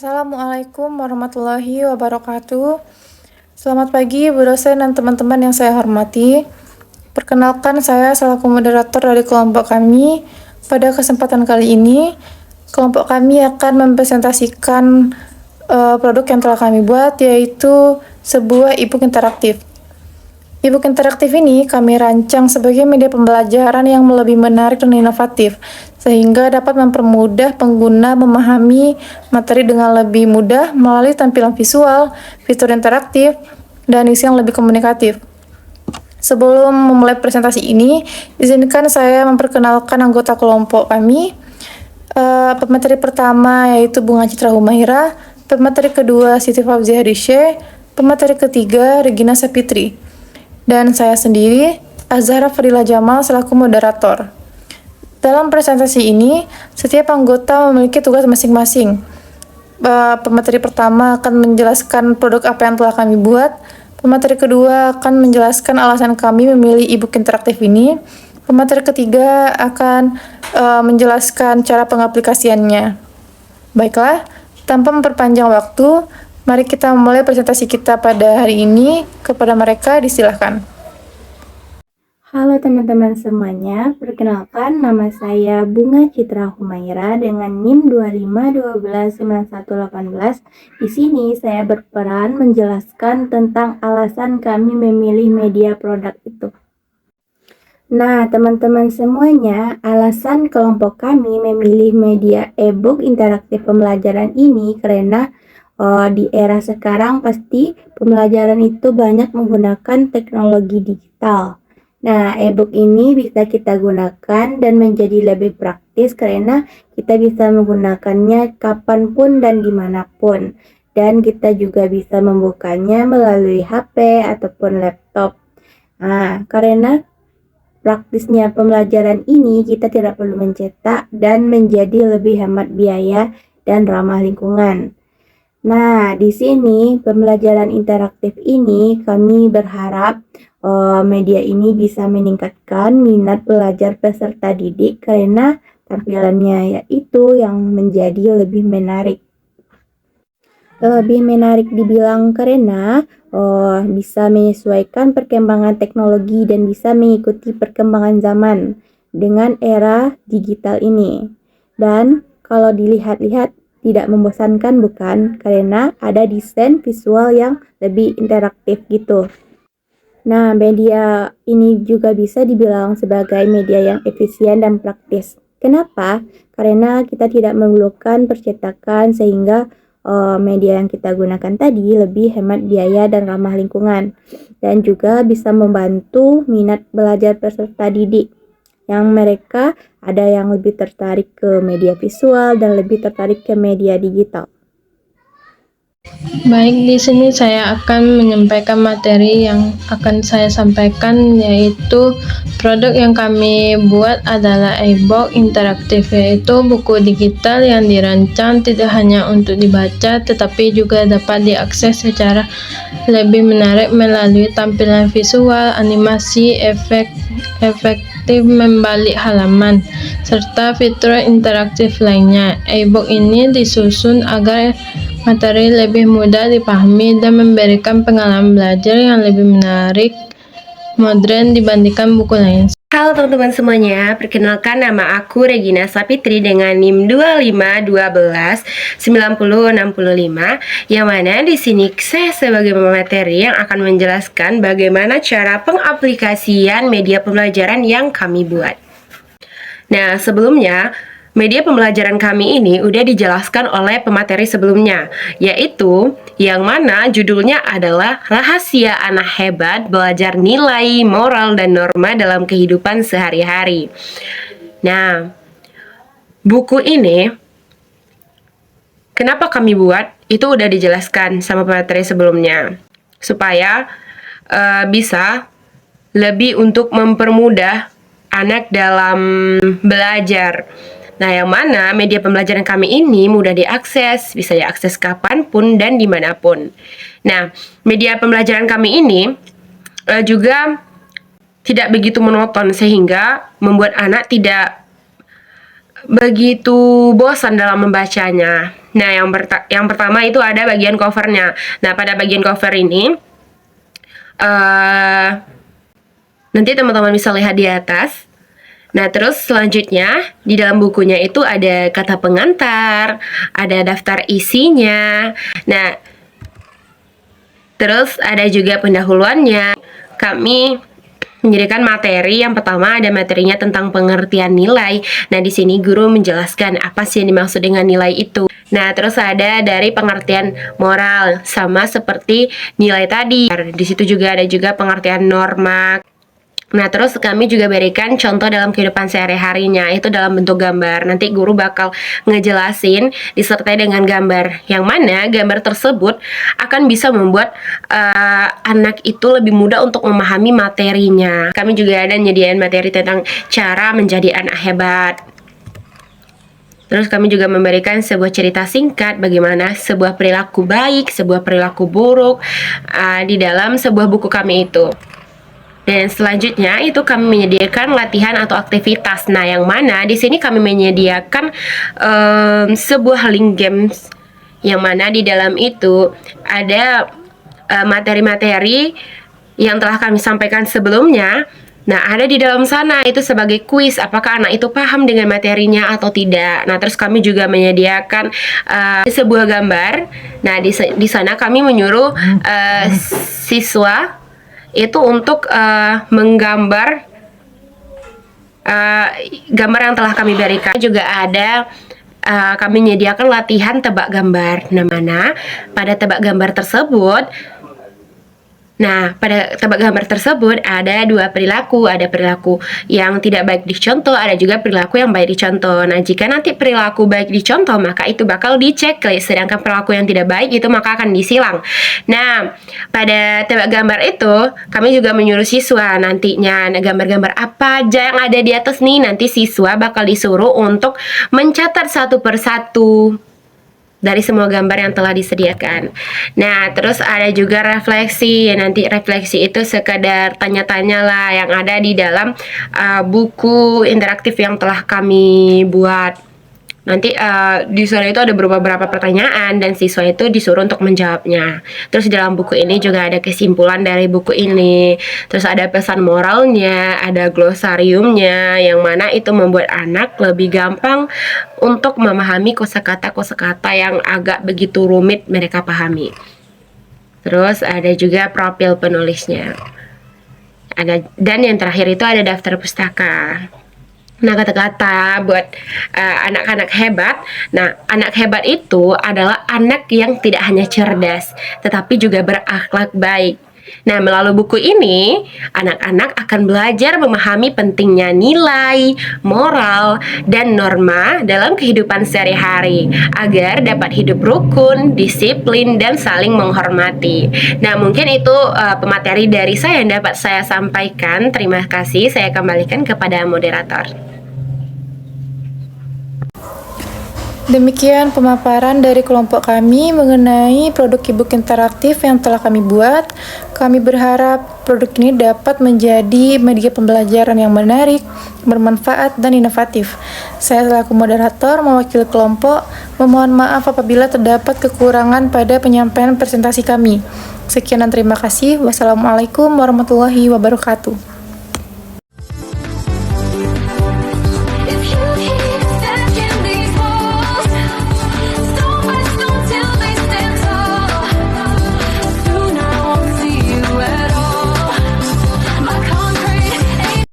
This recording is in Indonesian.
Assalamualaikum warahmatullahi wabarakatuh. Selamat pagi, Bu dosen dan teman-teman yang saya hormati. Perkenalkan, saya selaku moderator dari kelompok kami. Pada kesempatan kali ini, kelompok kami akan mempresentasikan produk yang telah kami buat, yaitu sebuah e-book interaktif. E-book interaktif ini kami rancang sebagai media pembelajaran yang lebih menarik dan inovatif, sehingga dapat mempermudah pengguna memahami materi dengan lebih mudah melalui tampilan visual, fitur interaktif, dan isi yang lebih komunikatif. Sebelum memulai presentasi ini, izinkan saya memperkenalkan anggota kelompok kami. Pemateri pertama yaitu Bunga Citra Humaira, pemateri kedua Siti Fauziah Rishe, pemateri ketiga Regina Sapitri, dan saya sendiri, Azhara Fadila Jamal, selaku moderator. Dalam presentasi ini, setiap anggota memiliki tugas masing-masing. Pemateri pertama akan menjelaskan produk apa yang telah kami buat. Pemateri kedua akan menjelaskan alasan kami memilih e-book interaktif ini. Pemateri ketiga akan menjelaskan cara pengaplikasiannya. Baiklah, tanpa memperpanjang waktu, mari kita memulai presentasi kita pada hari ini. Kepada mereka, disilahkan. Halo teman-teman semuanya, perkenalkan nama saya Bunga Citra Humaira dengan NIM 25129118. Di sini saya berperan menjelaskan tentang alasan kami memilih media produk itu. Nah, teman-teman semuanya, alasan kelompok kami memilih media e-book interaktif pembelajaran ini karena di era sekarang pasti pembelajaran itu banyak menggunakan teknologi digital. Nah, e-book ini bisa kita gunakan dan menjadi lebih praktis karena kita bisa menggunakannya kapanpun dan dimanapun. Dan kita juga bisa membukanya melalui HP ataupun laptop. Nah, karena praktisnya pembelajaran ini kita tidak perlu mencetak dan menjadi lebih hemat biaya dan ramah lingkungan. Nah, di sini pembelajaran interaktif ini kami berharap media ini bisa meningkatkan minat belajar peserta didik karena tampilannya yaitu yang menjadi lebih menarik. Lebih menarik dibilang karena bisa menyesuaikan perkembangan teknologi dan bisa mengikuti perkembangan zaman dengan era digital ini. Dan kalau dilihat-lihat tidak membosankan bukan? Karena ada desain visual yang lebih interaktif gitu. Nah, media ini juga bisa dibilang sebagai media yang efisien dan praktis. Kenapa? Karena kita tidak memerlukan percetakan sehingga media yang kita gunakan tadi lebih hemat biaya dan ramah lingkungan. Dan juga bisa membantu minat belajar peserta didik yang mereka ada yang lebih tertarik ke media visual dan lebih tertarik ke media digital. Baik, di sini saya akan menyampaikan materi yang akan saya sampaikan, yaitu produk yang kami buat adalah e-book interaktif, yaitu buku digital yang dirancang tidak hanya untuk dibaca tetapi juga dapat diakses secara lebih menarik melalui tampilan visual, animasi, efektif membalik halaman, serta fitur interaktif lainnya. E-book ini disusun agar materi lebih mudah dipahami dan memberikan pengalaman belajar yang lebih menarik, modern dibandingkan buku lain. Halo teman-teman semuanya, perkenalkan nama aku Regina Sapitri dengan NIM 25129065, yang mana di sini saya sebagai pemateri yang akan menjelaskan bagaimana cara pengaplikasian media pembelajaran yang kami buat. Nah, sebelumnya media pembelajaran kami ini udah dijelaskan oleh pemateri sebelumnya, yaitu yang mana judulnya adalah Rahasia Anak Hebat Belajar Nilai, Moral, dan Norma dalam Kehidupan Sehari-hari. Nah, buku ini kenapa kami buat, itu udah dijelaskan sama pemateri sebelumnya, supaya bisa lebih untuk mempermudah anak dalam belajar. Nah, yang mana media pembelajaran kami ini mudah diakses, bisa diakses kapanpun dan dimanapun. Nah, media pembelajaran kami ini juga tidak begitu monoton sehingga membuat anak tidak begitu bosan dalam membacanya. Nah, yang pertama itu ada bagian covernya. Nah, pada bagian cover ini nanti teman-teman bisa lihat di atas. Nah, terus selanjutnya di dalam bukunya itu ada kata pengantar, ada daftar isinya. Nah, terus ada juga pendahuluannya. Kami menyediakan materi. Yang pertama ada materinya tentang pengertian nilai. Nah, di sini guru menjelaskan apa sih yang dimaksud dengan nilai itu. Nah, terus ada dari pengertian moral, sama seperti nilai tadi. Di situ juga ada juga pengertian norma. Nah, terus kami juga berikan contoh dalam kehidupan sehari-harinya, itu dalam bentuk gambar. Nanti guru bakal ngejelasin disertai dengan gambar, yang mana gambar tersebut akan bisa membuat anak itu lebih mudah untuk memahami materinya. Kami juga ada nyediain materi tentang cara menjadi anak hebat. Terus kami juga memberikan sebuah cerita singkat bagaimana sebuah perilaku baik, sebuah perilaku buruk di dalam sebuah buku kami itu. Dan selanjutnya itu kami menyediakan latihan atau aktivitas. Nah, yang mana di sini kami menyediakan sebuah link games, yang mana di dalam itu ada materi-materi yang telah kami sampaikan sebelumnya. Nah, ada di dalam sana itu sebagai kuis, apakah anak itu paham dengan materinya atau tidak. Nah, terus kami juga menyediakan sebuah gambar. Nah, di sana kami menyuruh siswa itu untuk menggambar gambar yang telah kami berikan. Juga ada kami menyediakan latihan tebak gambar. Nah, mana pada tebak gambar tersebut ada dua perilaku. Ada perilaku yang tidak baik dicontoh, ada juga perilaku yang baik dicontoh. Nah, jika nanti perilaku baik dicontoh, maka itu bakal diceklis, sedangkan perilaku yang tidak baik itu maka akan disilang. Nah, pada tebak gambar itu kami juga menyuruh siswa nantinya gambar-gambar apa aja yang ada di atas nih, nanti siswa bakal disuruh untuk mencatat satu persatu dari semua gambar yang telah disediakan. Nah, terus ada juga refleksi. Nanti refleksi itu sekadar tanya-tanya lah yang ada di dalam buku interaktif yang telah kami buat. Nanti di sana itu ada beberapa pertanyaan dan siswa itu disuruh untuk menjawabnya. Terus di dalam buku ini juga ada kesimpulan dari buku ini. Terus ada pesan moralnya, ada glosariumnya, yang mana itu membuat anak lebih gampang untuk memahami kosakata-kosakata yang agak begitu rumit mereka pahami. Terus ada juga profil penulisnya. Dan yang terakhir itu ada daftar pustaka. Nah, kata-kata buat anak-anak hebat. Nah, anak hebat itu adalah anak yang tidak hanya cerdas, tetapi juga berakhlak baik. Nah, melalui buku ini, anak-anak akan belajar memahami pentingnya nilai, moral, dan norma dalam kehidupan sehari-hari agar dapat hidup rukun, disiplin, dan saling menghormati. Nah, mungkin itu pemateri dari saya yang dapat saya sampaikan. Terima kasih, saya kembalikan kepada moderator. Demikian pemaparan dari kelompok kami mengenai produk e-book interaktif yang telah kami buat. Kami berharap produk ini dapat menjadi media pembelajaran yang menarik, bermanfaat, dan inovatif. Saya selaku moderator mewakili kelompok, memohon maaf apabila terdapat kekurangan pada penyampaian presentasi kami. Sekian dan terima kasih. Wassalamualaikum warahmatullahi wabarakatuh.